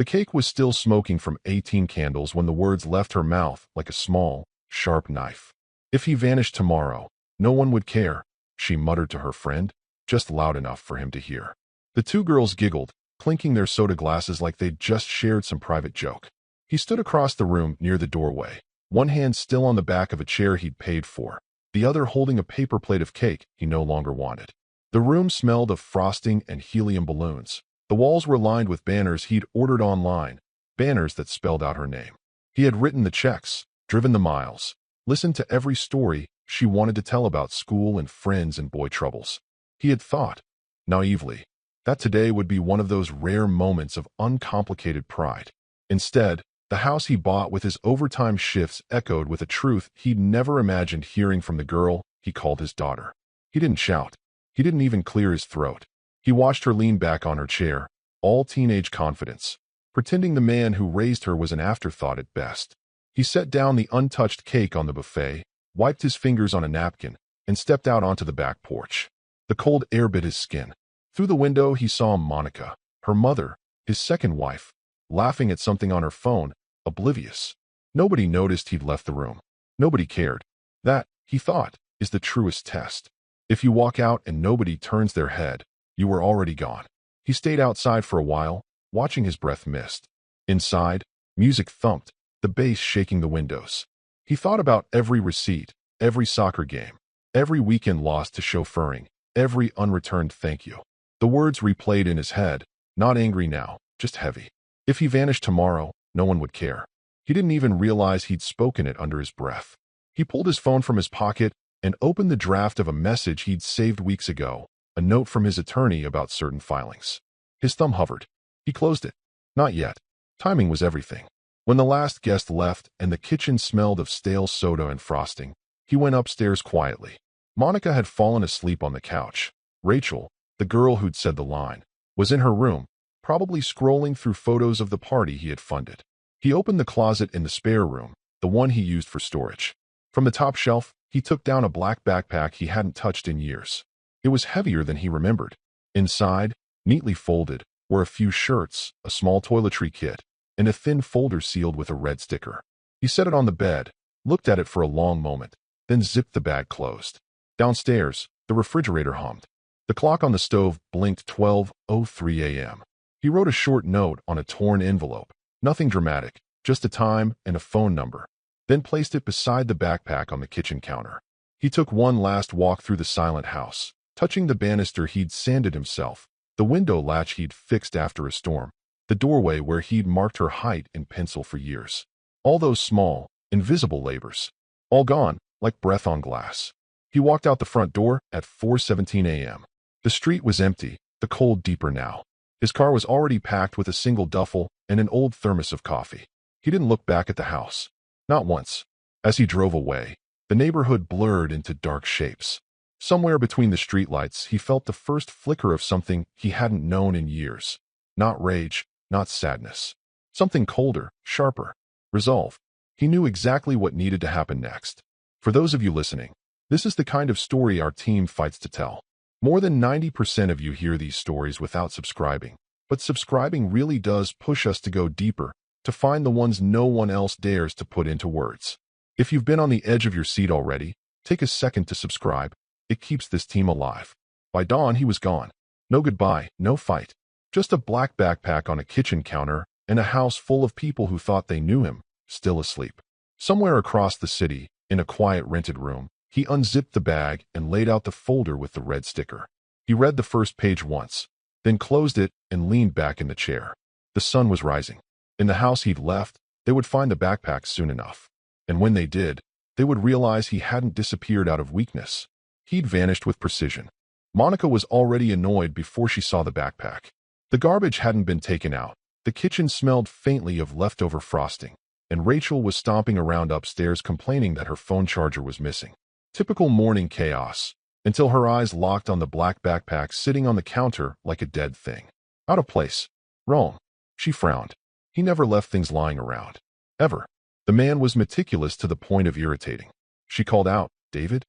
The cake was still smoking from 18 candles when the words left her mouth like a small, sharp knife. If he vanished tomorrow, no one would care, she muttered to her friend, just loud enough for him to hear. The two girls giggled, clinking their soda glasses like they'd just shared some private joke. He stood across the room near the doorway, one hand still on the back of a chair he'd paid for, the other holding a paper plate of cake he no longer wanted. The room smelled of frosting and helium balloons. The walls were lined with banners he'd ordered online, banners that spelled out her name. He had written the checks, driven the miles, listened to every story she wanted to tell about school and friends and boy troubles. He had thought, naively, that today would be one of those rare moments of uncomplicated pride. Instead, the house he bought with his overtime shifts echoed with a truth he'd never imagined hearing from the girl he called his daughter. He didn't shout. He didn't even clear his throat. He watched her lean back on her chair, all teenage confidence, pretending the man who raised her was an afterthought at best. He set down the untouched cake on the buffet, wiped his fingers on a napkin, and stepped out onto the back porch. The cold air bit his skin. Through the window he saw Monica, her mother, his second wife, laughing at something on her phone, oblivious. Nobody noticed he'd left the room. Nobody cared. That, he thought, is the truest test. If you walk out and nobody turns their head, you were already gone. He stayed outside for a while, watching his breath mist. Inside, music thumped, the bass shaking the windows. He thought about every receipt, every soccer game, every weekend lost to chauffeuring, every unreturned thank you. The words replayed in his head, not angry now, just heavy. If he vanished tomorrow, no one would care. He didn't even realize he'd spoken it under his breath. He pulled his phone from his pocket and opened the draft of a message he'd saved weeks ago, a note from his attorney about certain filings. His thumb hovered. He closed it. Not yet. Timing was everything. When the last guest left and the kitchen smelled of stale soda and frosting, he went upstairs quietly. Monica had fallen asleep on the couch. Rachel, the girl who'd said the line, was in her room, probably scrolling through photos of the party he had funded. He opened the closet in the spare room, the one he used for storage. From the top shelf, he took down a black backpack he hadn't touched in years. It was heavier than he remembered. Inside, neatly folded, were a few shirts, a small toiletry kit, and a thin folder sealed with a red sticker. He set it on the bed, looked at it for a long moment, then zipped the bag closed. Downstairs, the refrigerator hummed. The clock on the stove blinked 12:03 a.m. He wrote a short note on a torn envelope, nothing dramatic, just a time and a phone number, then placed it beside the backpack on the kitchen counter. He took one last walk through the silent house, touching the banister he'd sanded himself, the window latch he'd fixed after a storm, the doorway where he'd marked her height in pencil for years. All those small, invisible labors, all gone, like breath on glass. He walked out the front door at 4:17 a.m. The street was empty, the cold deeper now. His car was already packed with a single duffel and an old thermos of coffee. He didn't look back at the house. Not once. As he drove away, the neighborhood blurred into dark shapes. Somewhere between the streetlights, he felt the first flicker of something he hadn't known in years. Not rage, not sadness. Something colder, sharper. Resolve. He knew exactly what needed to happen next. For those of you listening, this is the kind of story our team fights to tell. More than 90% of you hear these stories without subscribing, but subscribing really does push us to go deeper, to find the ones no one else dares to put into words. If you've been on the edge of your seat already, take a second to subscribe. It keeps this team alive. By dawn, he was gone. No goodbye, no fight. Just a black backpack on a kitchen counter and a house full of people who thought they knew him, still asleep. Somewhere across the city, in a quiet rented room, he unzipped the bag and laid out the folder with the red sticker. He read the first page once, then closed it and leaned back in the chair. The sun was rising. In the house he'd left, they would find the backpack soon enough. And when they did, they would realize he hadn't disappeared out of weakness. He'd vanished with precision. Monica was already annoyed before she saw the backpack. The garbage hadn't been taken out. The kitchen smelled faintly of leftover frosting, and Rachel was stomping around upstairs complaining that her phone charger was missing. Typical morning chaos, until her eyes locked on the black backpack sitting on the counter like a dead thing. Out of place. Wrong. She frowned. He never left things lying around. Ever. The man was meticulous to the point of irritating. She called out, "David?"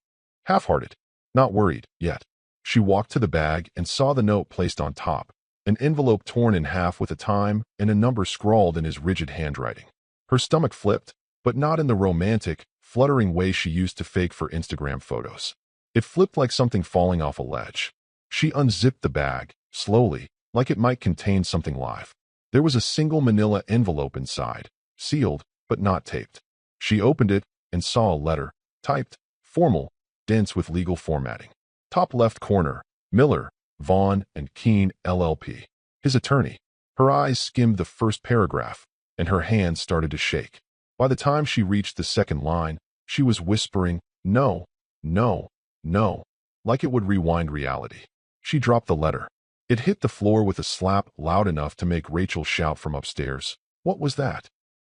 Half-hearted. Not worried, yet. She walked to the bag and saw the note placed on top. an envelope torn in half with a time and a number scrawled in his rigid handwriting. Her stomach flipped, but not in the romantic, fluttering way she used to fake for Instagram photos. It flipped like something falling off a ledge. She unzipped the bag, slowly, like it might contain something live. There was a single manila envelope inside, sealed, but not taped. She opened it and saw a letter, typed, formal, dense with legal formatting. Top left corner, Miller, Vaughn and Keene, LLP. His attorney. Her eyes skimmed the first paragraph, and her hands started to shake. By the time she reached the second line, she was whispering, "No, no, no," like it would rewind reality. She dropped the letter. It hit the floor with a slap loud enough to make Rachel shout from upstairs. What was that?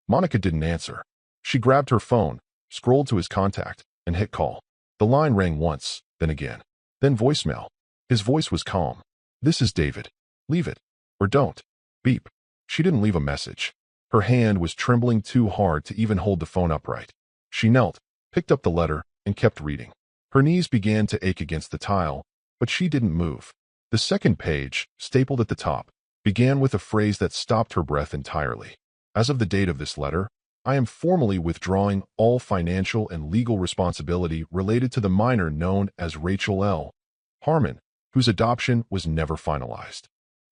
Monica didn't answer. She grabbed her phone, scrolled to his contact, and hit call. The line rang once, then again. Then voicemail. His voice was calm. "This is David. Leave it. Or don't. Beep." She didn't leave a message. Her hand was trembling too hard to even hold the phone upright. She knelt, picked up the letter, and kept reading. Her knees began to ache against the tile, but she didn't move. The second page, stapled at the top, began with a phrase that stopped her breath entirely. As of the date of this letter, I am formally withdrawing all financial and legal responsibility related to the minor known as Rachel L. Harmon, whose adoption was never finalized.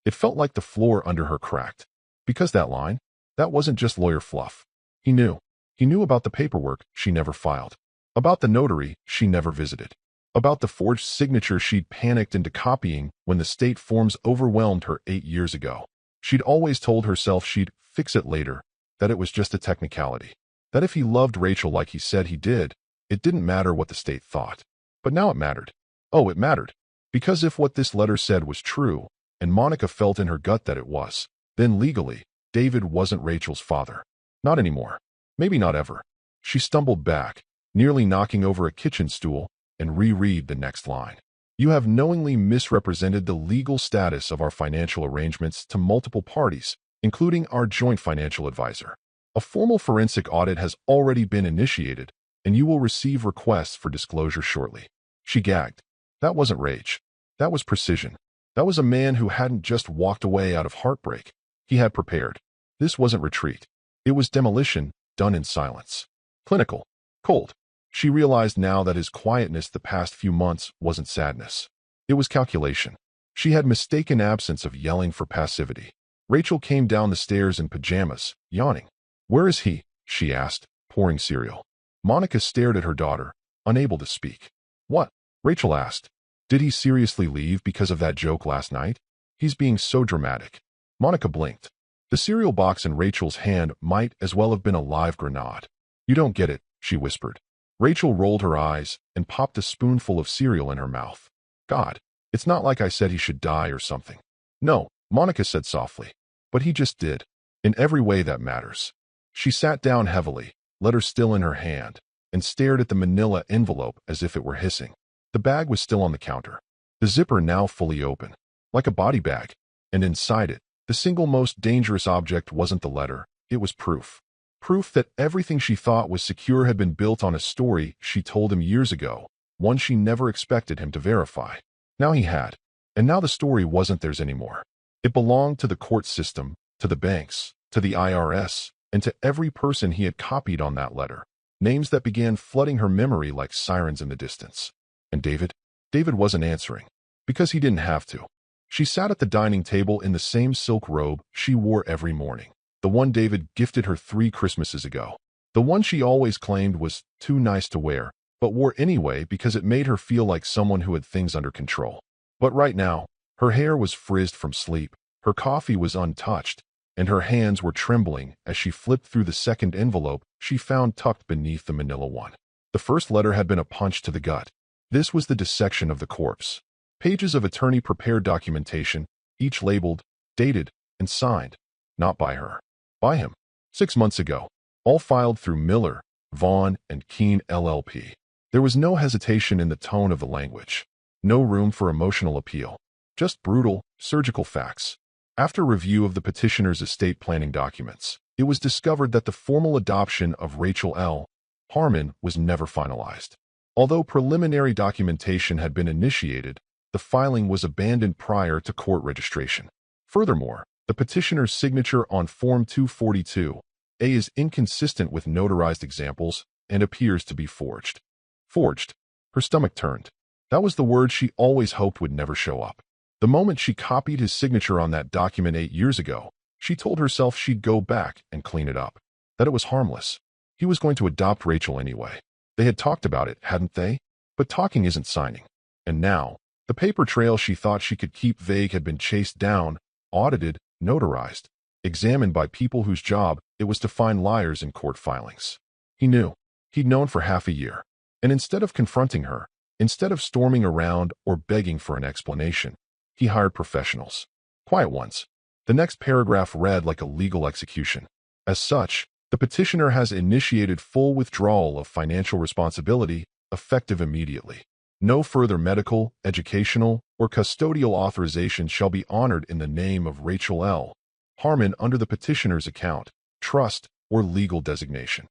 It felt like the floor under her cracked. Because that line, that wasn't just lawyer fluff. He knew. He knew about the paperwork she never filed, about the notary she never visited, about the forged signature she'd panicked into copying when the state forms overwhelmed her 8 years ago. She'd always told herself she'd fix it later, that it was just a technicality, that if he loved Rachel like he said he did, it didn't matter what the state thought. But now it mattered. Oh, it mattered. Because if what this letter said was true, and Monica felt in her gut that it was, then legally, David wasn't Rachel's father. Not anymore. Maybe not ever. She stumbled back, nearly knocking over a kitchen stool, and reread the next line. You have knowingly misrepresented the legal status of our financial arrangements to multiple parties, including our joint financial advisor. A formal forensic audit has already been initiated, and you will receive requests for disclosure shortly. She gagged. That wasn't rage. That was precision. That was a man who hadn't just walked away out of heartbreak. He had prepared. This wasn't retreat. It was demolition, done in silence. Clinical. Cold. She realized now that his quietness the past few months wasn't sadness. It was calculation. She had mistaken absence of yelling for passivity. Rachel came down the stairs in pajamas, yawning. Where is he? She asked, pouring cereal. Monica stared at her daughter, unable to speak. What? Rachel asked. Did he seriously leave because of that joke last night? He's being so dramatic. Monica blinked. The cereal box in Rachel's hand might as well have been a live grenade. You don't get it, she whispered. Rachel rolled her eyes and popped a spoonful of cereal in her mouth. God, it's not like I said he should die or something. No, Monica said softly. But he just did. In every way that matters. She sat down heavily, letter still in her hand, and stared at the manila envelope as if it were hissing. The bag was still on the counter, the zipper now fully open, like a body bag, and inside it, the single most dangerous object wasn't the letter, it was proof. Proof that everything she thought was secure had been built on a story she told him years ago, one she never expected him to verify. Now he had, and now the story wasn't theirs anymore. It belonged to the court system, to the banks, to the IRS, and to every person he had copied on that letter, names that began flooding her memory like sirens in the distance. And David? David wasn't answering, because he didn't have to. She sat at the dining table in the same silk robe she wore every morning, the one David gifted her 3 Christmases ago, the one she always claimed was too nice to wear, but wore anyway because it made her feel like someone who had things under control. But right now, her hair was frizzed from sleep, her coffee was untouched, and her hands were trembling as she flipped through the second envelope she found tucked beneath the manila one. The first letter had been a punch to the gut. This was the dissection of the corpse. Pages of attorney-prepared documentation, each labeled, dated, and signed. Not by her. By him. 6 months ago. All filed through Miller, Vaughn, and Keene LLP. There was no hesitation in the tone of the language. No room for emotional appeal. Just brutal, surgical facts. After review of the petitioner's estate planning documents, it was discovered that the formal adoption of Rachel L. Harmon was never finalized. Although preliminary documentation had been initiated, the filing was abandoned prior to court registration. Furthermore, the petitioner's signature on Form 242A is inconsistent with notarized examples and appears to be forged. Forged. Her stomach turned. That was the word she always hoped would never show up. The moment she copied his signature on that document 8 years ago, she told herself she'd go back and clean it up. That it was harmless. He was going to adopt Rachel anyway. They had talked about it, hadn't they? But talking isn't signing. And now, the paper trail she thought she could keep vague had been chased down, audited, notarized, examined by people whose job it was to find liars in court filings. He knew. He'd known for half a year. And instead of confronting her, instead of storming around or begging for an explanation, he hired professionals. Quiet ones. The next paragraph read like a legal execution. As such, the petitioner has initiated full withdrawal of financial responsibility, effective immediately. No further medical, educational, or custodial authorization shall be honored in the name of Rachel L. Harmon under the petitioner's account, trust, or legal designation.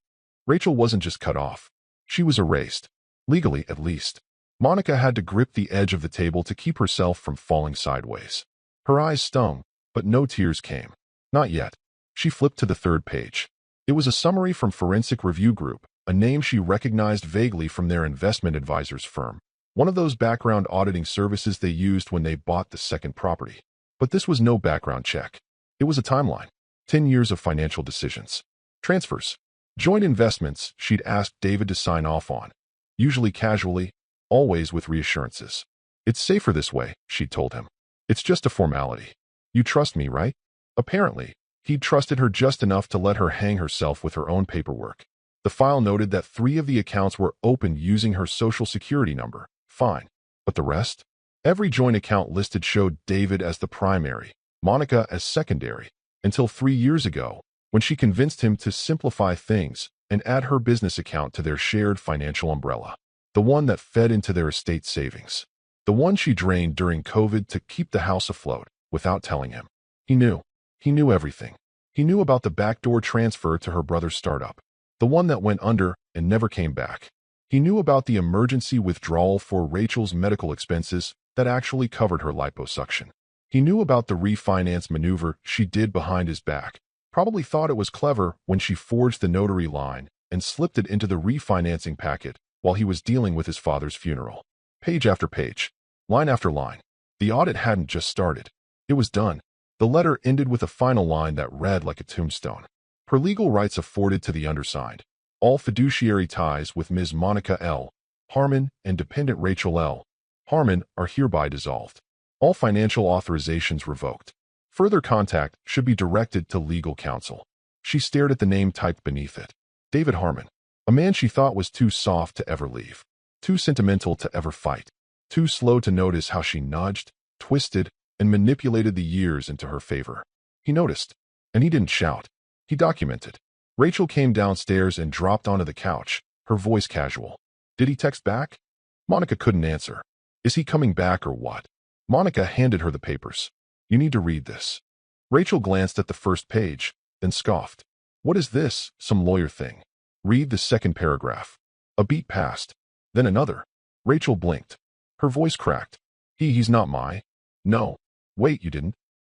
Rachel wasn't just cut off. She was erased. Legally, at least. Monica had to grip the edge of the table to keep herself from falling sideways. Her eyes stung, but no tears came. Not yet. She flipped to the third page. It was a summary from Forensic Review Group, a name she recognized vaguely from their investment advisor's firm. One of those background auditing services they used when they bought the second property. But this was no background check. It was a timeline. 10 years of financial decisions. Transfers. Joint investments she'd asked David to sign off on. Usually casually, always with reassurances. It's safer this way, she'd told him. It's just a formality. You trust me, right? Apparently, he'd trusted her just enough to let her hang herself with her own paperwork. The file noted that 3 of the accounts were opened using her social security number. Fine. But the rest? Every joint account listed showed David as the primary, Monica as secondary, until 3 years ago, when she convinced him to simplify things and add her business account to their shared financial umbrella. The one that fed into their estate savings. The one she drained during COVID to keep the house afloat, without telling him. He knew. He knew everything. He knew about the backdoor transfer to her brother's startup. The one that went under and never came back. He knew about the emergency withdrawal for Rachel's medical expenses that actually covered her liposuction. He knew about the refinance maneuver she did behind his back. Probably thought it was clever when she forged the notary line and slipped it into the refinancing packet while he was dealing with his father's funeral. Page after page. Line after line. The audit hadn't just started. It was done. The letter ended with a final line that read like a tombstone. Per legal rights afforded to the undersigned, all fiduciary ties with Ms. Monica L. Harmon and dependent Rachel L. Harmon are hereby dissolved. All financial authorizations revoked. Further contact should be directed to legal counsel. She stared at the name typed beneath it. David Harmon. A man she thought was too soft to ever leave. Too sentimental to ever fight. Too slow to notice how she nudged, twisted, and manipulated the years into her favor. He noticed, and he didn't shout. He documented. Rachel came downstairs and dropped onto the couch, her voice casual. Did he text back? Monica couldn't answer. Is he coming back or what? Monica handed her the papers. You need to read this. Rachel glanced at the first page, then scoffed. What is this, some lawyer thing? Read the second paragraph. A beat passed. Then another. Rachel blinked. Her voice cracked. He's not my. No. Wait, you didn't?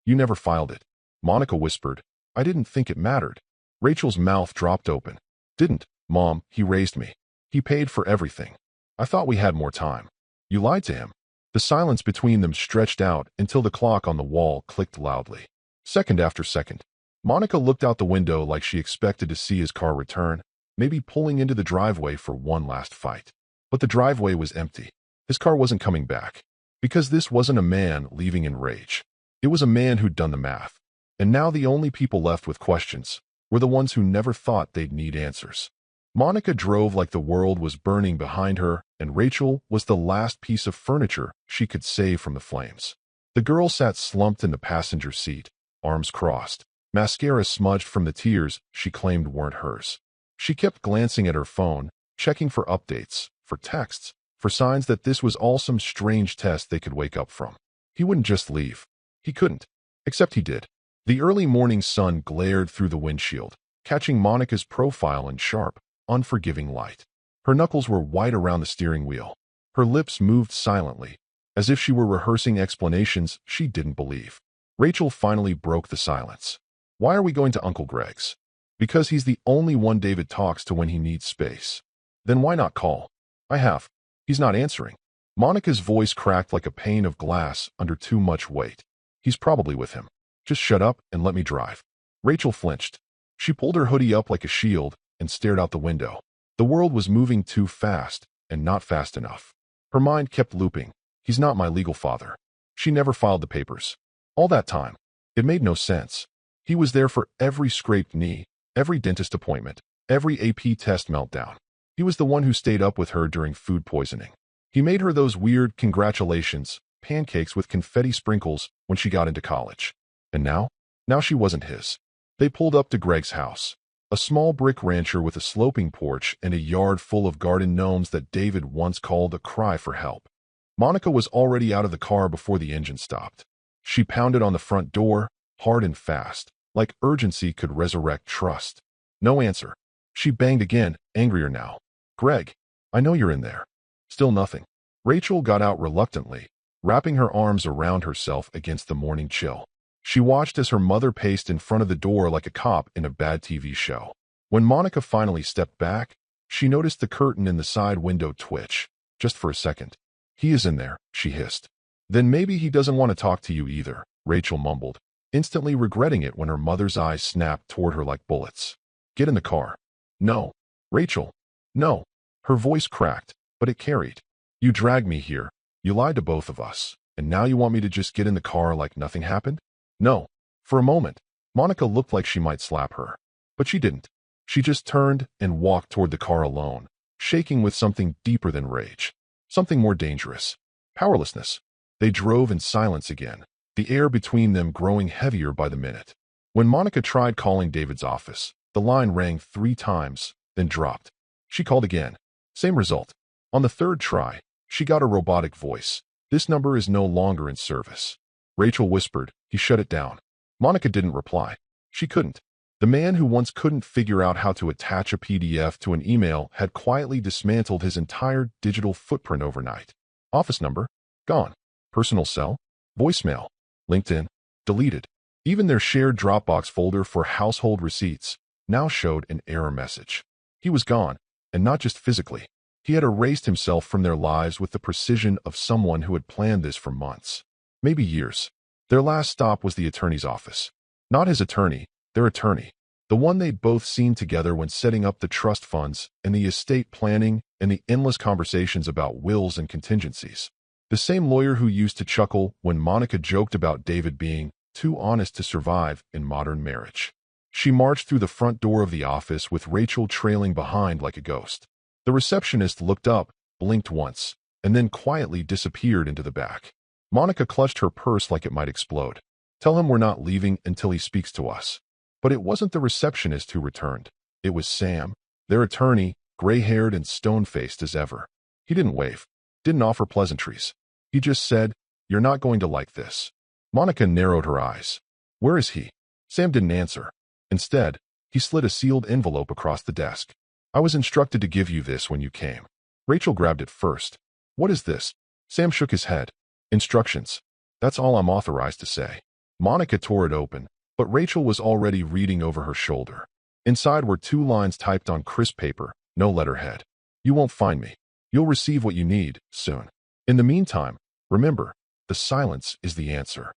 You never filed it. Monica whispered. I didn't think it mattered. Rachel's mouth dropped open. Didn't, Mom, he raised me. He paid for everything. I thought we had more time. You lied to him. The silence between them stretched out until the clock on the wall clicked loudly. Second after second. Monica looked out the window like she expected to see his car return, maybe pulling into the driveway for one last fight. But the driveway was empty. His car wasn't coming back. Because this wasn't a man leaving in rage. It was a man who'd done the math. And now the only people left with questions were the ones who never thought they'd need answers. Monica drove like the world was burning behind her, and Rachel was the last piece of furniture she could save from the flames. The girl sat slumped in the passenger seat, arms crossed, mascara smudged from the tears she claimed weren't hers. She kept glancing at her phone, checking for updates, for texts, for signs that this was all some strange test they could wake up from. He wouldn't just leave. He couldn't. Except he did. The early morning sun glared through the windshield, catching Monica's profile in sharp, unforgiving light. Her knuckles were white around the steering wheel. Her lips moved silently, as if she were rehearsing explanations she didn't believe. Rachel finally broke the silence. Why are we going to Uncle Greg's? Because he's the only one David talks to when he needs space. Then why not call? I have. He's not answering. Monica's voice cracked like a pane of glass under too much weight. He's probably with him. Just shut up and let me drive. Rachel flinched. She pulled her hoodie up like a shield and stared out the window. The world was moving too fast and not fast enough. Her mind kept looping. He's not my legal father. She never filed the papers. All that time. It made no sense. He was there for every scraped knee, every dentist appointment, every AP test meltdown. He was the one who stayed up with her during food poisoning. He made her those weird congratulations pancakes with confetti sprinkles when she got into college. And now? Now she wasn't his. They pulled up to Greg's house. A small brick rancher with a sloping porch and a yard full of garden gnomes that David once called a cry for help. Monica was already out of the car before the engine stopped. She pounded on the front door, hard and fast, like urgency could resurrect trust. No answer. She banged again, angrier now. Greg, I know you're in there. Still nothing. Rachel got out reluctantly, wrapping her arms around herself against the morning chill. She watched as her mother paced in front of the door like a cop in a bad TV show. When Monica finally stepped back, she noticed the curtain in the side window twitch. Just for a second. He is in there, she hissed. Then maybe he doesn't want to talk to you either, Rachel mumbled, instantly regretting it when her mother's eyes snapped toward her like bullets. Get in the car. No. Rachel. No. Her voice cracked, but it carried. You dragged me here. You lied to both of us. And now you want me to just get in the car like nothing happened? No. For a moment, Monica looked like she might slap her. But she didn't. She just turned and walked toward the car alone, shaking with something deeper than rage. Something more dangerous. Powerlessness. They drove in silence again, the air between them growing heavier by the minute. When Monica tried calling David's office, the line rang 3 times, then dropped. She called again. Same result. On the 3rd try, she got a robotic voice. This number is no longer in service. Rachel whispered. He shut it down. Monica didn't reply. She couldn't. The man who once couldn't figure out how to attach a PDF to an email had quietly dismantled his entire digital footprint overnight. Office number? Gone. Personal cell? Voicemail. LinkedIn? Deleted. Even their shared Dropbox folder for household receipts now showed an error message. He was gone, and not just physically. He had erased himself from their lives with the precision of someone who had planned this for months. Maybe years. Their last stop was the attorney's office. Not his attorney, their attorney. The one they'd both seen together when setting up the trust funds and the estate planning and the endless conversations about wills and contingencies. The same lawyer who used to chuckle when Monica joked about David being too honest to survive in modern marriage. She marched through the front door of the office with Rachel trailing behind like a ghost. The receptionist looked up, blinked once, and then quietly disappeared into the back. Monica clutched her purse like it might explode. Tell him we're not leaving until he speaks to us. But it wasn't the receptionist who returned. It was Sam, their attorney, gray-haired and stone-faced as ever. He didn't wave, didn't offer pleasantries. He just said, "You're not going to like this." Monica narrowed her eyes. Where is he? Sam didn't answer. Instead, he slid a sealed envelope across the desk. I was instructed to give you this when you came. Rachel grabbed it first. What is this? Sam shook his head. Instructions. That's all I'm authorized to say. Monica tore it open, but Rachel was already reading over her shoulder. Inside were 2 lines typed on crisp paper, no letterhead. You won't find me. You'll receive what you need, soon. In the meantime, remember, the silence is the answer.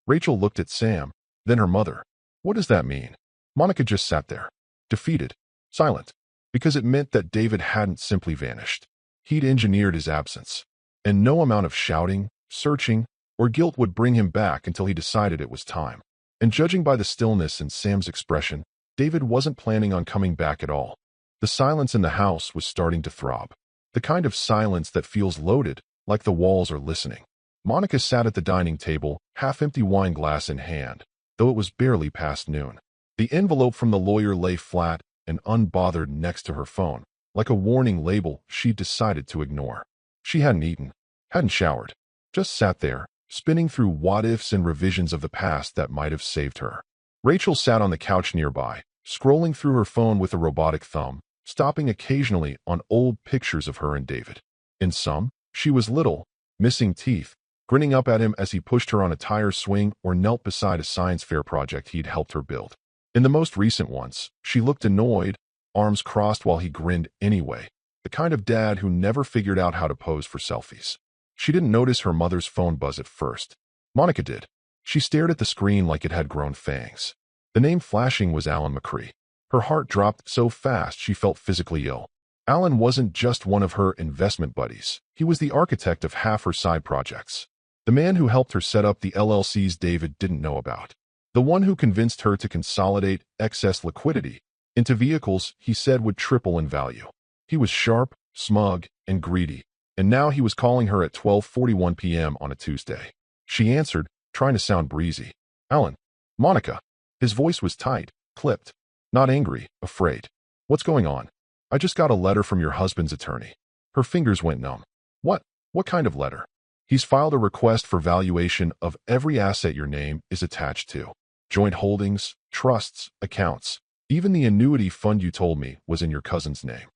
Rachel looked at Sam, then her mother. What does that mean? Monica just sat there, defeated, silent, because it meant that David hadn't simply vanished. He'd engineered his absence, and no amount of shouting, searching, or guilt would bring him back until he decided it was time. And judging by the stillness in Sam's expression, David wasn't planning on coming back at all. The silence in the house was starting to throb. The kind of silence that feels loaded, like the walls are listening. Monica sat at the dining table, half-empty wine glass in hand, though it was barely past noon. The envelope from the lawyer lay flat and unbothered next to her phone, like a warning label she'd decided to ignore. She hadn't eaten, hadn't showered, just sat there, spinning through what-ifs and revisions of the past that might have saved her. Rachel sat on the couch nearby, scrolling through her phone with a robotic thumb, stopping occasionally on old pictures of her and David. In some, she was little, missing teeth, grinning up at him as he pushed her on a tire swing or knelt beside a science fair project he'd helped her build. In the most recent ones, she looked annoyed, arms crossed while he grinned anyway, the kind of dad who never figured out how to pose for selfies. She didn't notice her mother's phone buzz at first. Monica did. She stared at the screen like it had grown fangs. The name flashing was Alan McCree. Her heart dropped so fast she felt physically ill. Alan wasn't just one of her investment buddies. He was the architect of half her side projects. The man who helped her set up the LLCs David didn't know about. The one who convinced her to consolidate excess liquidity into vehicles he said would triple in value. He was sharp, smug, and greedy, and now he was calling her at 12:41 p.m. on a Tuesday. She answered, trying to sound breezy. Alan. Monica. His voice was tight, clipped. Not angry, afraid. What's going on? I just got a letter from your husband's attorney. Her fingers went numb. What? What kind of letter? He's filed a request for valuation of every asset your name is attached to. Joint holdings, trusts, accounts. Even the annuity fund you told me was in your cousin's name.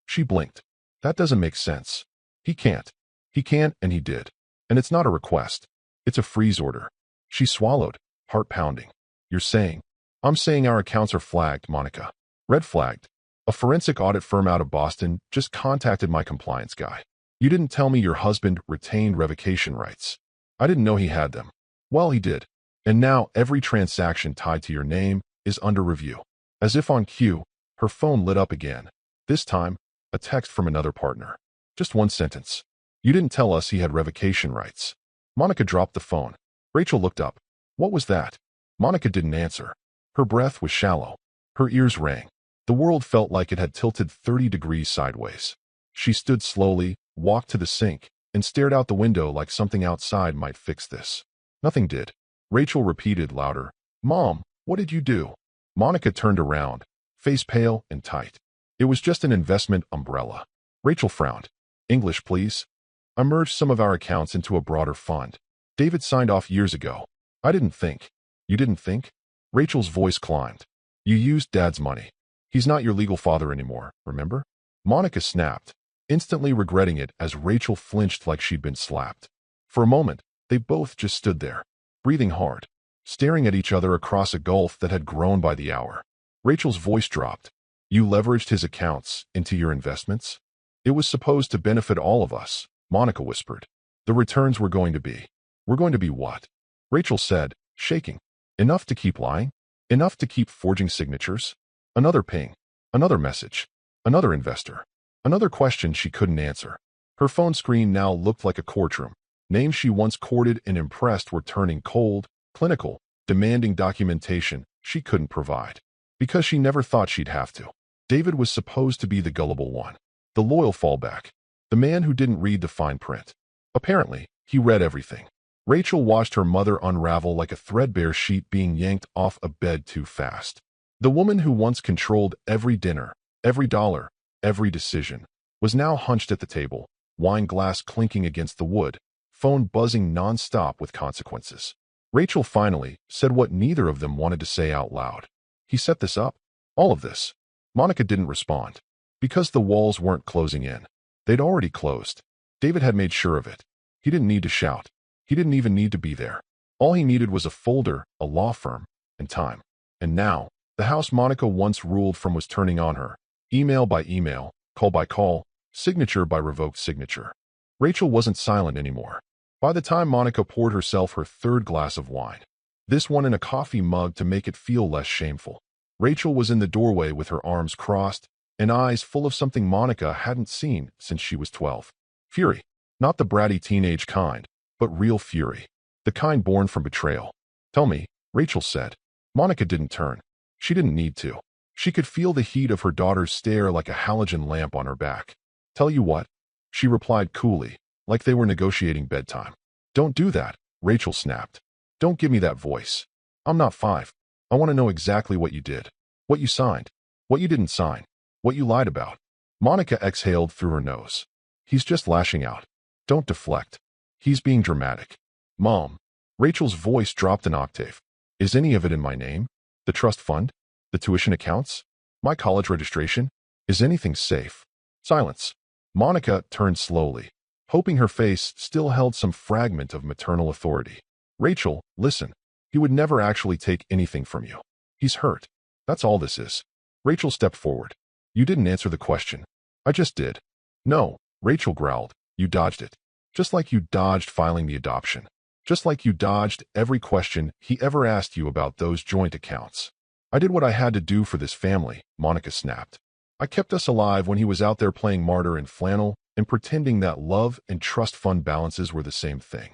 She blinked. That doesn't make sense. He can't. He can't, and he did. And it's not a request. It's a freeze order. She swallowed, heart pounding. You're saying? I'm saying our accounts are flagged, Monica. Red flagged. A forensic audit firm out of Boston just contacted my compliance guy. You didn't tell me your husband retained revocation rights. I didn't know he had them. Well, he did. And now every transaction tied to your name is under review. As if on cue, her phone lit up again. This time, a text from another partner. Just one sentence. You didn't tell us he had revocation rights. Monica dropped the phone. Rachel looked up. What was that? Monica didn't answer. Her breath was shallow. Her ears rang. The world felt like it had tilted 30 degrees sideways. She stood slowly, walked to the sink, and stared out the window like something outside might fix this. Nothing did. Rachel repeated louder, Mom, what did you do? Monica turned around, face pale and tight. It was just an investment umbrella. Rachel frowned. English, please. I merged some of our accounts into a broader fund. David signed off years ago. I didn't think. You didn't think? Rachel's voice climbed. You used Dad's money. He's not your legal father anymore, remember? Monica snapped, instantly regretting it as Rachel flinched like she'd been slapped. For a moment, they both just stood there, breathing hard, staring at each other across a gulf that had grown by the hour. Rachel's voice dropped. You leveraged his accounts into your investments? It was supposed to benefit all of us, Monica whispered. The returns were going to be. We're going to be what? Rachel said, shaking. Enough to keep lying? Enough to keep forging signatures? Another ping. Another message. Another investor. Another question she couldn't answer. Her phone screen now looked like a courtroom. Names she once courted and impressed were turning cold, clinical, demanding documentation she couldn't provide. Because she never thought she'd have to. David was supposed to be the gullible one. The loyal fallback. The man who didn't read the fine print. Apparently, he read everything. Rachel watched her mother unravel like a threadbare sheet being yanked off a bed too fast. The woman who once controlled every dinner, every dollar, every decision, was now hunched at the table, wine glass clinking against the wood, phone buzzing non-stop with consequences. Rachel finally said what neither of them wanted to say out loud. He set this up? All of this? Monica didn't respond. Because the walls weren't closing in. They'd already closed. David had made sure of it. He didn't need to shout. He didn't even need to be there. All he needed was a folder, a law firm, and time. And now, the house Monica once ruled from was turning on her. Email by email, call by call, signature by revoked signature. Rachel wasn't silent anymore. By the time Monica poured herself her third glass of wine, this one in a coffee mug to make it feel less shameful, Rachel was in the doorway with her arms crossed and eyes full of something Monica hadn't seen since she was 12. Fury. Not the bratty teenage kind, but real fury. The kind born from betrayal. Tell me, Rachel said. Monica didn't turn. She didn't need to. She could feel the heat of her daughter's stare like a halogen lamp on her back. Tell you what, she replied coolly, like they were negotiating bedtime. Don't do that, Rachel snapped. Don't give me that voice. I'm not 5. I want to know exactly what you did. What you signed. What you didn't sign. What you lied about. Monica exhaled through her nose. He's just lashing out. Don't deflect. He's being dramatic. Mom. Rachel's voice dropped an octave. Is any of it in my name? The trust fund? The tuition accounts? My college registration? Is anything safe? Silence. Monica turned slowly. hoping her face still held some fragment of maternal authority. Rachel, listen. He would never actually take anything from you. He's hurt. That's all this is. Rachel stepped forward. You didn't answer the question. I just did. No, Rachel growled. You dodged it. Just like you dodged filing the adoption. Just like you dodged every question he ever asked you about those joint accounts. I did what I had to do for this family, Monica snapped. I kept us alive when he was out there playing martyr in flannel and pretending that love and trust fund balances were the same thing.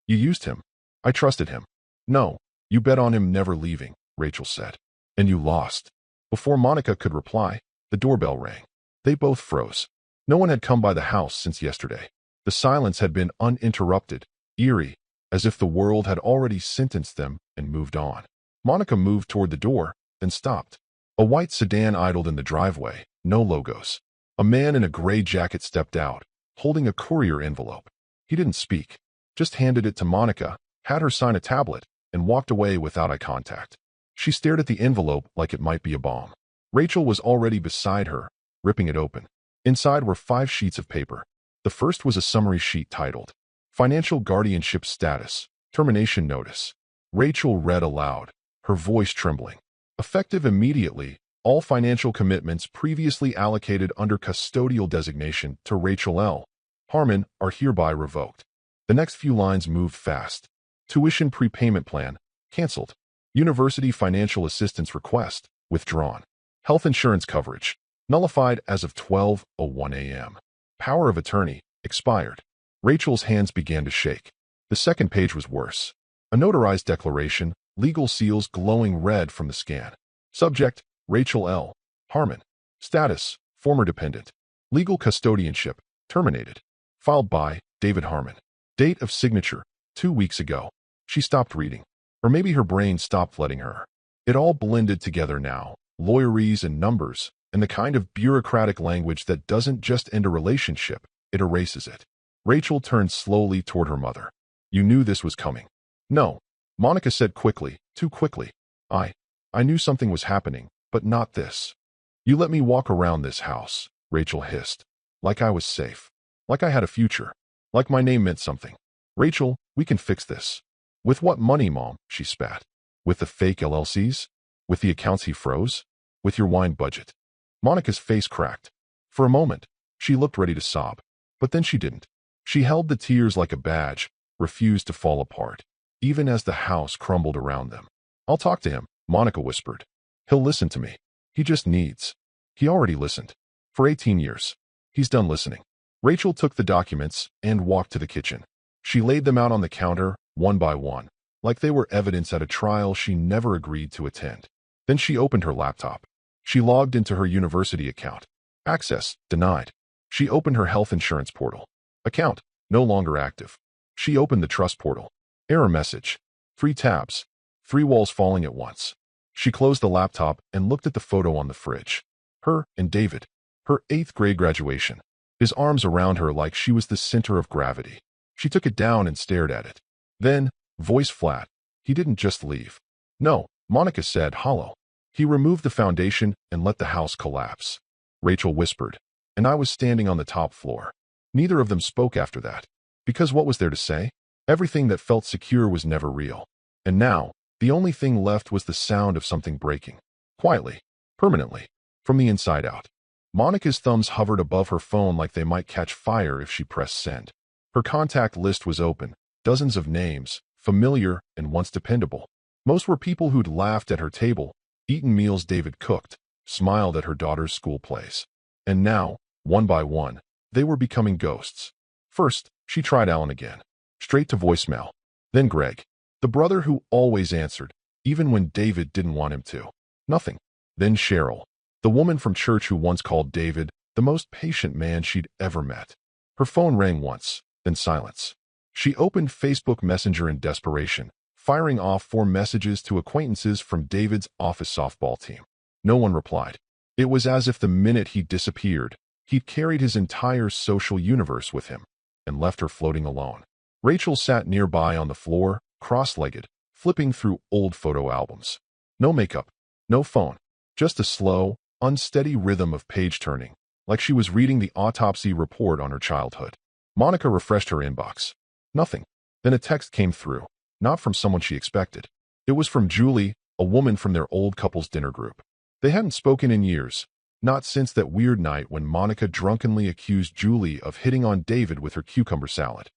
You used him. I trusted him. No, you bet on him never leaving, Rachel said. And you lost. Before Monica could reply, the doorbell rang. They both froze. No one had come by the house since yesterday. The silence had been uninterrupted, eerie, as if the world had already sentenced them and moved on. Monica moved toward the door, then stopped. A white sedan idled in the driveway, no logos. A man in a gray jacket stepped out, holding a courier envelope. He didn't speak, just handed it to Monica, had her sign a tablet, and walked away without eye contact. She stared at the envelope like it might be a bomb. Rachel was already beside her, ripping it open. Inside were 5 sheets of paper. The first was a summary sheet titled, Financial Guardianship Status, Termination Notice. Rachel read aloud, her voice trembling. Effective immediately, all financial commitments previously allocated under custodial designation to Rachel L. Harmon are hereby revoked. The next few lines moved fast. Tuition prepayment plan, canceled. University financial assistance request, withdrawn. Health insurance coverage, nullified as of 12:01 a.m. Power of attorney, expired. Rachel's hands began to shake. The second page was worse. A notarized declaration, legal seals glowing red from the scan. Subject, Rachel L. Harmon. Status, former dependent. Legal custodianship, terminated. Filed by David Harmon. Date of signature, 2 weeks ago. She stopped reading. Or maybe her brain stopped letting her. It all blended together now, lawyerese and numbers, and the kind of bureaucratic language that doesn't just end a relationship, it erases it. Rachel turned slowly toward her mother. You knew this was coming. No, Monica said quickly, too quickly. I knew something was happening, but not this. You let me walk around this house, Rachel hissed. Like I was safe. Like I had a future. Like my name meant something. Rachel, we can fix this. With what money, Mom? She spat. With the fake LLCs? With the accounts he froze? With your wine budget? Monica's face cracked. For a moment, she looked ready to sob. But then she didn't. She held the tears like a badge, refused to fall apart, even as the house crumbled around them. I'll talk to him, Monica whispered. He'll listen to me. He just needs. He already listened. For 18 years. He's done listening. Rachel took the documents and walked to the kitchen. She laid them out on the counter, one by one, like they were evidence at a trial she never agreed to attend. Then she opened her laptop. She logged into her university account. Access denied. She opened her health insurance portal. Account no longer active. She opened the trust portal. Error message. 3 tabs. 3 walls falling at once. She closed the laptop and looked at the photo on the fridge. Her and David. Her 8th grade graduation. His arms around her like she was the center of gravity. She took it down and stared at it. Then, voice flat, he didn't just leave. No, Monica said, hollow. He removed the foundation and let the house collapse. Rachel whispered, and I was standing on the top floor. Neither of them spoke after that. Because what was there to say? Everything that felt secure was never real. And now, the only thing left was the sound of something breaking. Quietly. Permanently. From the inside out. Monica's thumbs hovered above her phone like they might catch fire if she pressed send. Her contact list was open. Dozens of names, familiar and once dependable. Most were people who'd laughed at her table, eaten meals David cooked, smiled at her daughter's school plays. And now, one by one, they were becoming ghosts. First, she tried Alan again. Straight to voicemail. Then Greg. The brother who always answered, even when David didn't want him to. Nothing. Then Cheryl. The woman from church who once called David the most patient man she'd ever met. Her phone rang once, then silence. She opened Facebook Messenger in desperation, firing off 4 messages to acquaintances from David's office softball team. No one replied. It was as if the minute he disappeared, he'd carried his entire social universe with him and left her floating alone. Rachel sat nearby on the floor, cross-legged, flipping through old photo albums. No makeup, no phone, just a slow, unsteady rhythm of page turning, like she was reading the autopsy report on her childhood. Monica refreshed her inbox. Nothing. Then a text came through, not from someone she expected. It was from Julie, a woman from their old couple's dinner group. They hadn't spoken in years, not since that weird night when Monica drunkenly accused Julie of hitting on David with her cucumber salad.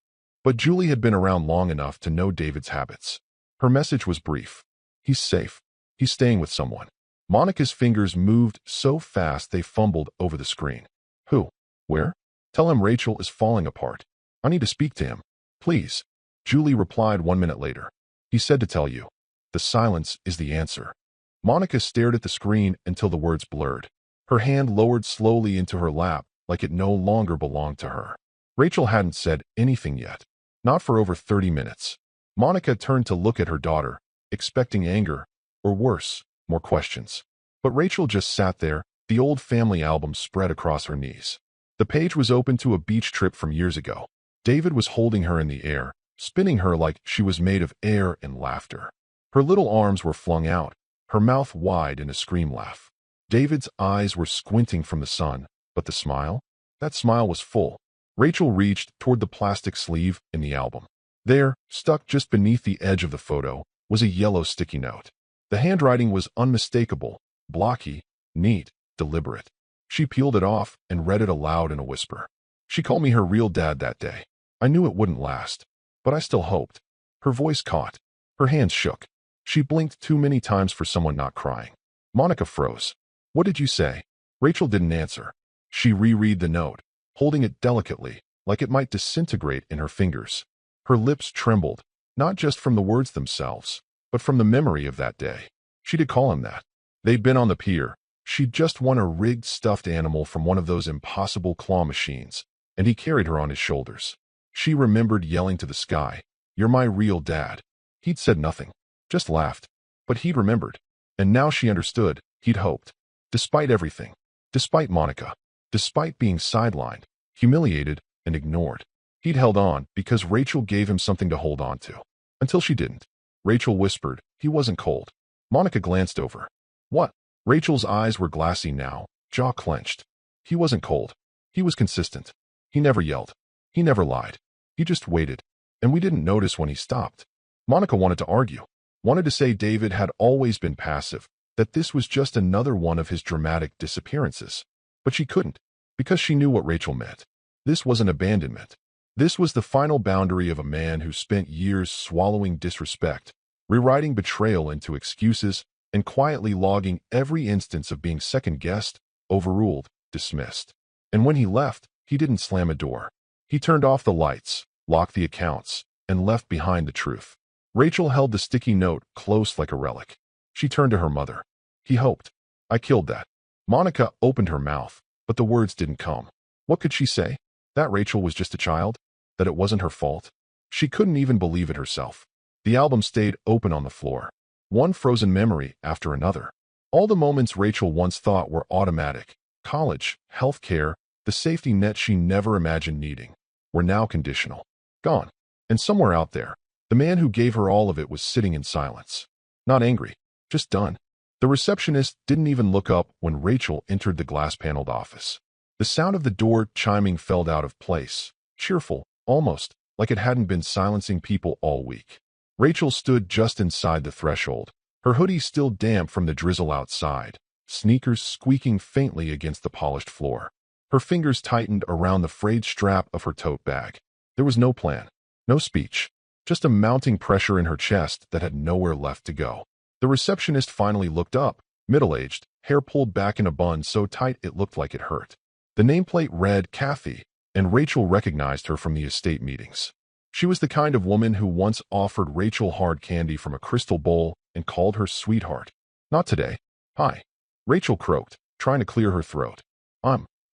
But Julie had been around long enough to know David's habits. Her message was brief. He's safe. He's staying with someone. Monica's fingers moved so fast they fumbled over the screen. Who? Where? Tell him Rachel is falling apart. I need to speak to him. Please. Julie replied 1 minute later. He said to tell you. The silence is the answer. Monica stared at the screen until the words blurred. Her hand lowered slowly into her lap like it no longer belonged to her. Rachel hadn't said anything yet. Not for over 30 minutes. Monica turned to look at her daughter, expecting anger, or worse, more questions. But Rachel just sat there, the old family album spread across her knees. The page was open to a beach trip from years ago. David was holding her in the air, spinning her like she was made of air and laughter. Her little arms were flung out, her mouth wide in a scream laugh. David's eyes were squinting from the sun, but the smile? That smile was full. Rachel reached toward the plastic sleeve in the album. There, stuck just beneath the edge of the photo, was a yellow sticky note. The handwriting was unmistakable, blocky, neat, deliberate. She peeled it off and read it aloud in a whisper. She called me her real dad that day. I knew it wouldn't last, but I still hoped. Her voice caught. Her hands shook. She blinked too many times for someone not crying. Monica froze. What did you say? Rachel didn't answer. She reread the note, holding it delicately, like it might disintegrate in her fingers. Her lips trembled, not just from the words themselves, but from the memory of that day. She did call him that. They'd been on the pier. She'd just won a rigged stuffed animal from one of those impossible claw machines, and he carried her on his shoulders. She remembered yelling to the sky, "You're my real dad." He'd said nothing, just laughed. But he'd remembered. And now she understood, he'd hoped. Despite everything, despite Monica, despite being sidelined, humiliated, and ignored, he'd held on because Rachel gave him something to hold on to. Until she didn't. Rachel whispered, he wasn't cold. Monica glanced over. What? Rachel's eyes were glassy now, jaw clenched. He wasn't cold. He was consistent. He never yelled. He never lied. He just waited. And we didn't notice when he stopped. Monica wanted to argue. Wanted to say David had always been passive, that this was just another one of his dramatic disappearances. But she couldn't, because she knew what Rachel meant. This wasn't abandonment. This was the final boundary of a man who spent years swallowing disrespect, rewriting betrayal into excuses, and quietly logging every instance of being second-guessed, overruled, dismissed. And when he left, he didn't slam a door. He turned off the lights, locked the accounts, and left behind the truth. Rachel held the sticky note close like a relic. She turned to her mother. He hoped. I killed that. Monica opened her mouth, but the words didn't come. What could she say? That Rachel was just a child? That it wasn't her fault? She couldn't even believe it herself. The album stayed open on the floor. One frozen memory after another. All the moments Rachel once thought were automatic, college, health care, the safety net she never imagined needing, were now conditional. Gone. And somewhere out there, the man who gave her all of it was sitting in silence. Not angry, just done. The receptionist didn't even look up when Rachel entered the glass-paneled office. The sound of the door chiming fell out of place, cheerful, almost like it hadn't been silencing people all week. Rachel stood just inside the threshold, her hoodie still damp from the drizzle outside, sneakers squeaking faintly against the polished floor. Her fingers tightened around the frayed strap of her tote bag. There was no plan, no speech, just a mounting pressure in her chest that had nowhere left to go. The receptionist finally looked up, middle-aged, hair pulled back in a bun so tight it looked like it hurt. The nameplate read Kathy, and Rachel recognized her from the estate meetings. She was the kind of woman who once offered Rachel hard candy from a crystal bowl and called her sweetheart. Not today. Hi. Rachel croaked, trying to clear her throat.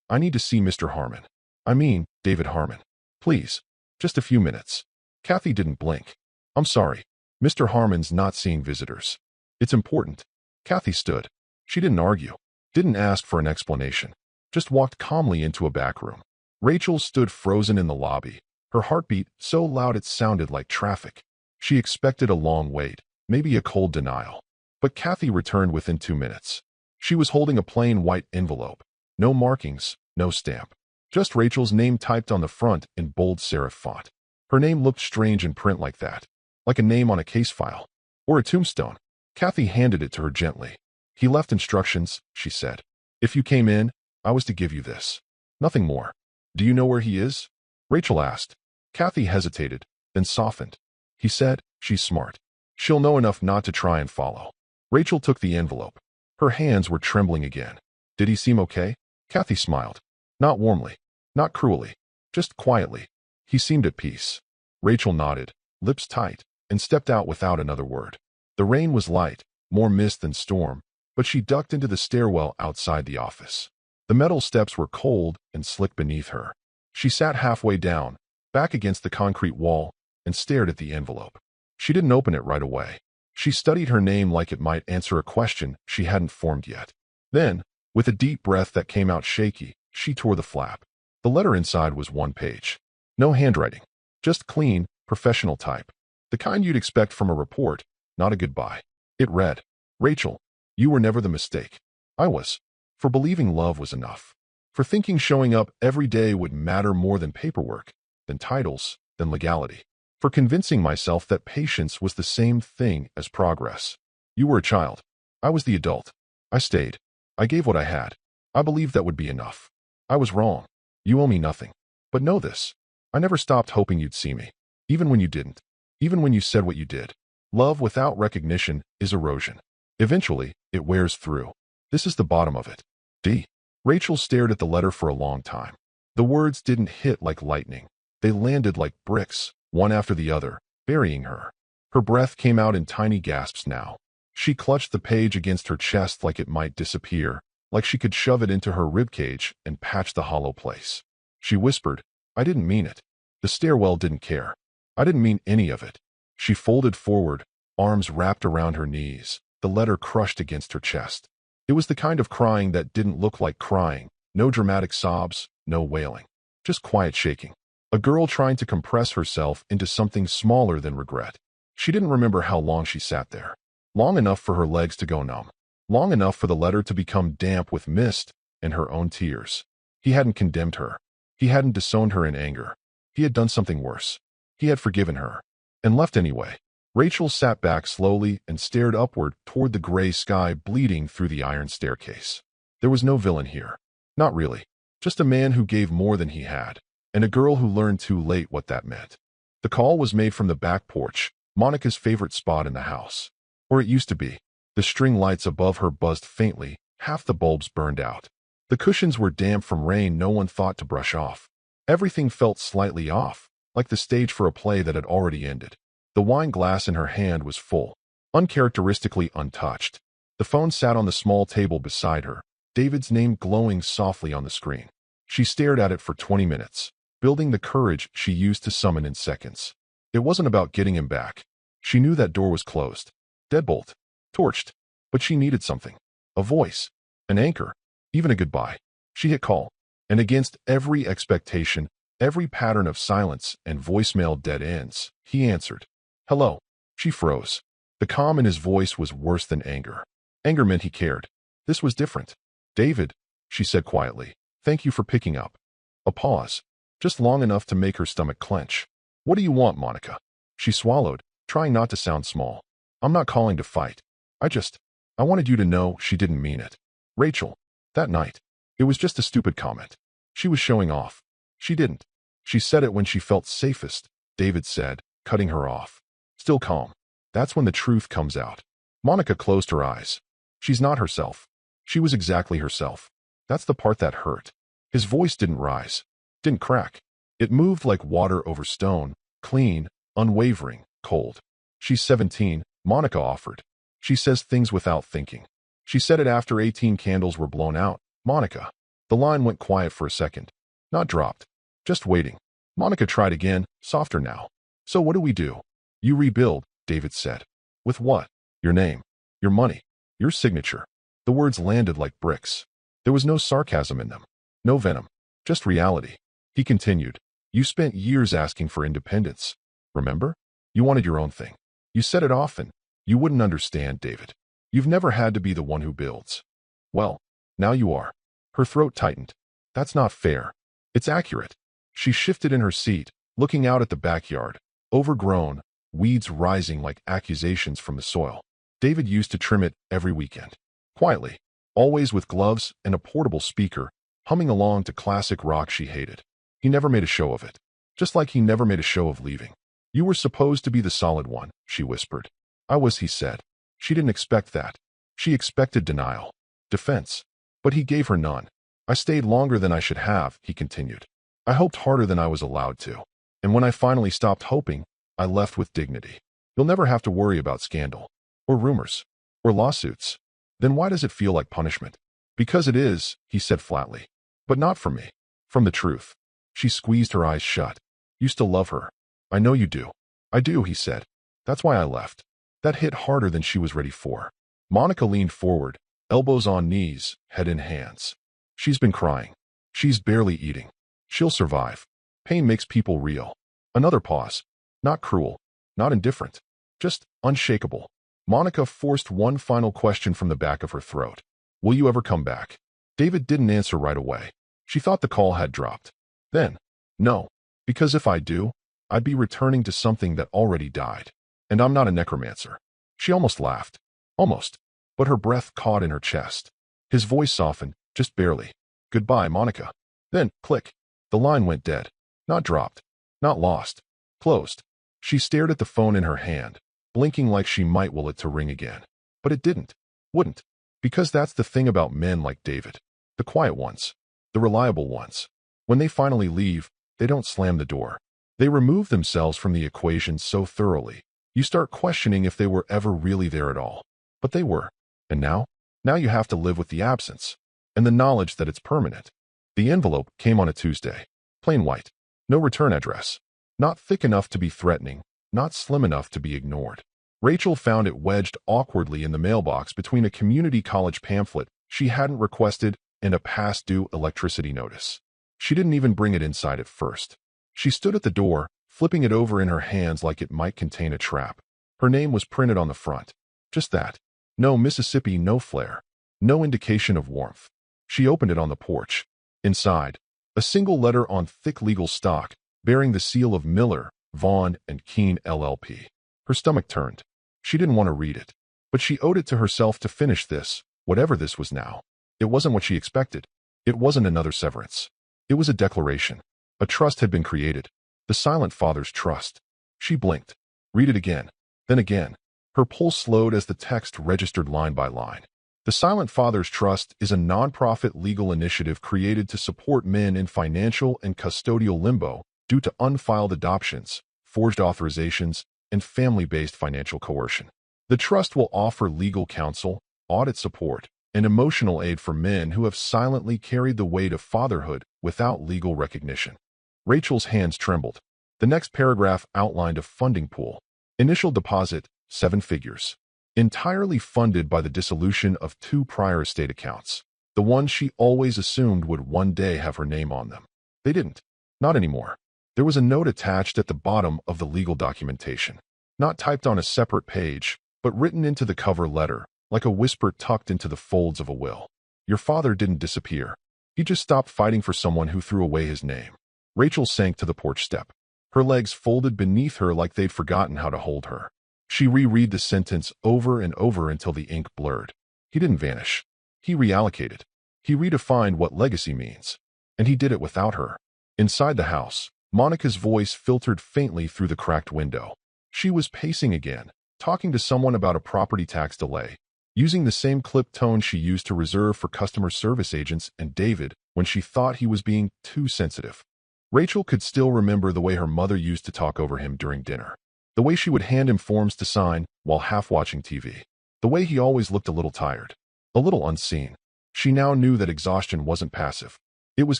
I need to see Mr. Harmon. I mean, David Harmon. Please. Just a few minutes. Kathy didn't blink. I'm sorry. Mr. Harmon's not seeing visitors. It's important. Kathy stood. She didn't argue. Didn't ask for an explanation. Just walked calmly into a back room. Rachel stood frozen in the lobby, her heartbeat so loud it sounded like traffic. She expected a long wait, maybe a cold denial. But Kathy returned within 2 minutes. She was holding a plain white envelope. No markings, no stamp. Just Rachel's name typed on the front in bold serif font. Her name looked strange in print like that, like a name on a case file. Or a tombstone. Kathy handed it to her gently. He left instructions, she said. If you came in, I was to give you this. Nothing more. Do you know where he is? Rachel asked. Kathy hesitated, then softened. He said, she's smart. She'll know enough not to try and follow. Rachel took the envelope. Her hands were trembling again. Did he seem okay? Kathy smiled. Not warmly. Not cruelly. Just quietly. He seemed at peace. Rachel nodded, lips tight, and stepped out without another word. The rain was light, more mist than storm, but she ducked into the stairwell outside the office. The metal steps were cold and slick beneath her. She sat halfway down, back against the concrete wall, and stared at the envelope. She didn't open it right away. She studied her name like it might answer a question she hadn't formed yet. Then, with a deep breath that came out shaky, she tore the flap. The letter inside was one page. No handwriting. Just clean, professional type. The kind you'd expect from a report, not a goodbye. It read, Rachel, you were never the mistake. I was. For believing love was enough. For thinking showing up every day would matter more than paperwork, than titles, than legality. For convincing myself that patience was the same thing as progress. You were a child. I was the adult. I stayed. I gave what I had. I believed that would be enough. I was wrong. You owe me nothing. But know this. I never stopped hoping you'd see me. Even when you didn't. Even when you said what you did. Love without recognition is erosion. Eventually, it wears through. This is the bottom of it. D. Rachel stared at the letter for a long time. The words didn't hit like lightning. They landed like bricks, one after the other, burying her. Her breath came out in tiny gasps now. She clutched the page against her chest like it might disappear, like she could shove it into her ribcage and patch the hollow place. She whispered, I didn't mean it. The stairwell didn't care. I didn't mean any of it. She folded forward, arms wrapped around her knees, the letter crushed against her chest. It was the kind of crying that didn't look like crying, no dramatic sobs, no wailing. Just quiet shaking. A girl trying to compress herself into something smaller than regret. She didn't remember how long she sat there. Long enough for her legs to go numb. Long enough for the letter to become damp with mist and her own tears. He hadn't condemned her. He hadn't disowned her in anger. He had done something worse. He had forgiven her. And left anyway. Rachel sat back slowly and stared upward toward the gray sky bleeding through the iron staircase. There was no villain here. Not really. Just a man who gave more than he had. And a girl who learned too late what that meant. The call was made from the back porch, Monica's favorite spot in the house. Or it used to be. The string lights above her buzzed faintly, half the bulbs burned out. The cushions were damp from rain no one thought to brush off. Everything felt slightly off, like the stage for a play that had already ended. The wine glass in her hand was full, uncharacteristically untouched. The phone sat on the small table beside her, David's name glowing softly on the screen. She stared at it for 20 minutes, building the courage she used to summon in seconds. It wasn't about getting him back. She knew that door was closed. Deadbolt. Torched. But she needed something. A voice. An anchor. Even a goodbye. She hit call. And against every expectation, every pattern of silence and voicemail dead ends, he answered. Hello. She froze. The calm in his voice was worse than anger. Anger meant he cared. This was different. David, she said quietly, thank you for picking up. A pause. Just long enough to make her stomach clench. What do you want, Monica? She swallowed, trying not to sound small. I'm not calling to fight. I wanted you to know she didn't mean it. Rachel, that night. It was just a stupid comment. She was showing off. She didn't. She said it when she felt safest, David said, cutting her off. Still calm. That's when the truth comes out. Monica closed her eyes. She's not herself. She was exactly herself. That's the part that hurt. His voice didn't rise. Didn't crack. It moved like water over stone, clean, unwavering, cold. She's 17, Monica offered. She says things without thinking. She said it after 18 candles were blown out. Monica. The line went quiet for a second. Not dropped. Just waiting. Monica tried again, softer now. So what do we do? You rebuild, David said. With what? Your name. Your money. Your signature. The words landed like bricks. There was no sarcasm in them. No venom. Just reality. He continued. You spent years asking for independence. Remember? You wanted your own thing. You said it often. You wouldn't understand, David. You've never had to be the one who builds. Well, now you are. Her throat tightened. That's not fair. It's accurate. She shifted in her seat, looking out at the backyard. Overgrown, weeds rising like accusations from the soil. David used to trim it every weekend. Quietly, always with gloves and a portable speaker, humming along to classic rock she hated. He never made a show of it. Just like he never made a show of leaving. You were supposed to be the solid one, she whispered. I was, he said. She didn't expect that. She expected denial. Defense. But he gave her none. I stayed longer than I should have, he continued. I hoped harder than I was allowed to. And when I finally stopped hoping, I left with dignity. You'll never have to worry about scandal. Or rumors. Or lawsuits. Then why does it feel like punishment? Because it is, he said flatly. But not from me. From the truth. She squeezed her eyes shut. You still love her. I know you do. I do, he said. That's why I left. That hit harder than she was ready for. Monica leaned forward, elbows on knees, head in hands. She's been crying. She's barely eating. She'll survive. Pain makes people real. Another pause. Not cruel. Not indifferent. Just unshakable. Monica forced one final question from the back of her throat. Will you ever come back? David didn't answer right away. She thought the call had dropped. Then, no. Because if I do, I'd be returning to something that already died. And I'm not a necromancer. She almost laughed. Almost. But her breath caught in her chest. His voice softened, just barely. Goodbye, Monica. Then, click. The line went dead. Not dropped. Not lost. Closed. She stared at the phone in her hand, blinking like she might will it to ring again. But it didn't. Wouldn't. Because that's the thing about men like David. The quiet ones. The reliable ones. When they finally leave, they don't slam the door. They remove themselves from the equation so thoroughly, you start questioning if they were ever really there at all. But they were. And now? Now you have to live with the absence. And the knowledge that it's permanent. The envelope came on a Tuesday. Plain white. No return address. Not thick enough to be threatening. Not slim enough to be ignored. Rachel found it wedged awkwardly in the mailbox between a community college pamphlet she hadn't requested and a past-due electricity notice. She didn't even bring it inside at first. She stood at the door, flipping it over in her hands like it might contain a trap. Her name was printed on the front. Just that. No Mississippi, no flair. No indication of warmth. She opened it on the porch. Inside, a single letter on thick legal stock, bearing the seal of Miller, Vaughn, and Keene LLP. Her stomach turned. She didn't want to read it. But she owed it to herself to finish this, whatever this was now. It wasn't what she expected. It wasn't another severance. It was a declaration. A trust had been created. The silent father's trust. She blinked. Read it again. Then again. Her pulse slowed as the text registered line by line. The Silent Father's Trust is a nonprofit legal initiative created to support men in financial and custodial limbo due to unfiled adoptions, forged authorizations, and family-based financial coercion. The trust will offer legal counsel, audit support, and emotional aid for men who have silently carried the weight of fatherhood without legal recognition. Rachel's hands trembled. The next paragraph outlined a funding pool. Initial deposit, 7 figures. Entirely funded by the dissolution of 2 prior estate accounts. The ones she always assumed would one day have her name on them. They didn't. Not anymore. There was a note attached at the bottom of the legal documentation. Not typed on a separate page, but written into the cover letter, like a whisper tucked into the folds of a will. Your father didn't disappear. He just stopped fighting for someone who threw away his name. Rachel sank to the porch step. Her legs folded beneath her like they'd forgotten how to hold her. She reread the sentence over and over until the ink blurred. He didn't vanish. He reallocated. He redefined what legacy means. And he did it without her. Inside the house, Monica's voice filtered faintly through the cracked window. She was pacing again, talking to someone about a property tax delay, using the same clipped tone she used to reserve for customer service agents and David when she thought he was being too sensitive. Rachel could still remember the way her mother used to talk over him during dinner. The way she would hand him forms to sign while half watching TV. The way he always looked a little tired. A little unseen. She now knew that exhaustion wasn't passive. It was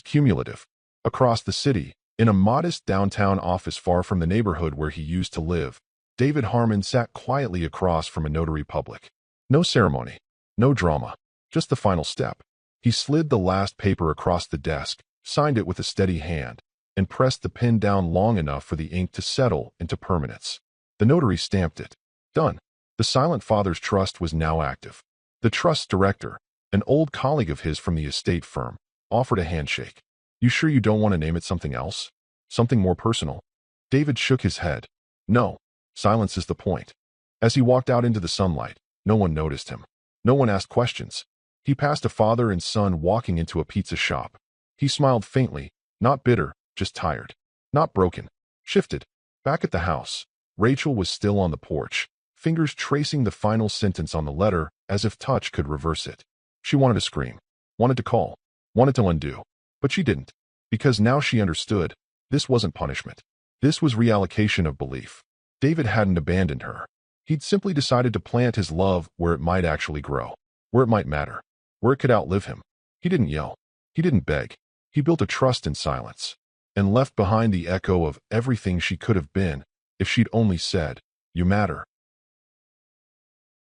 cumulative. Across the city, in a modest downtown office far from the neighborhood where he used to live, David Harmon sat quietly across from a notary public. No ceremony. No drama. Just the final step. He slid the last paper across the desk, signed it with a steady hand, and pressed the pen down long enough for the ink to settle into permanence. The notary stamped it. Done. The Silent Father's Trust was now active. The trust's director, an old colleague of his from the estate firm, offered a handshake. You sure you don't want to name it something else? Something more personal? David shook his head. No. Silence is the point. As he walked out into the sunlight, no one noticed him. No one asked questions. He passed a father and son walking into a pizza shop. He smiled faintly, not bitter, just tired. Not broken. Shifted. Back at the house, Rachel was still on the porch, fingers tracing the final sentence on the letter as if touch could reverse it. She wanted to scream, wanted to call, wanted to undo. But she didn't. Because now she understood, this wasn't punishment. This was reallocation of belief. David hadn't abandoned her. He'd simply decided to plant his love where it might actually grow, where it might matter, where it could outlive him. He didn't yell. He didn't beg. He built a trust in silence, and left behind the echo of everything she could have been if she'd only said, "You matter."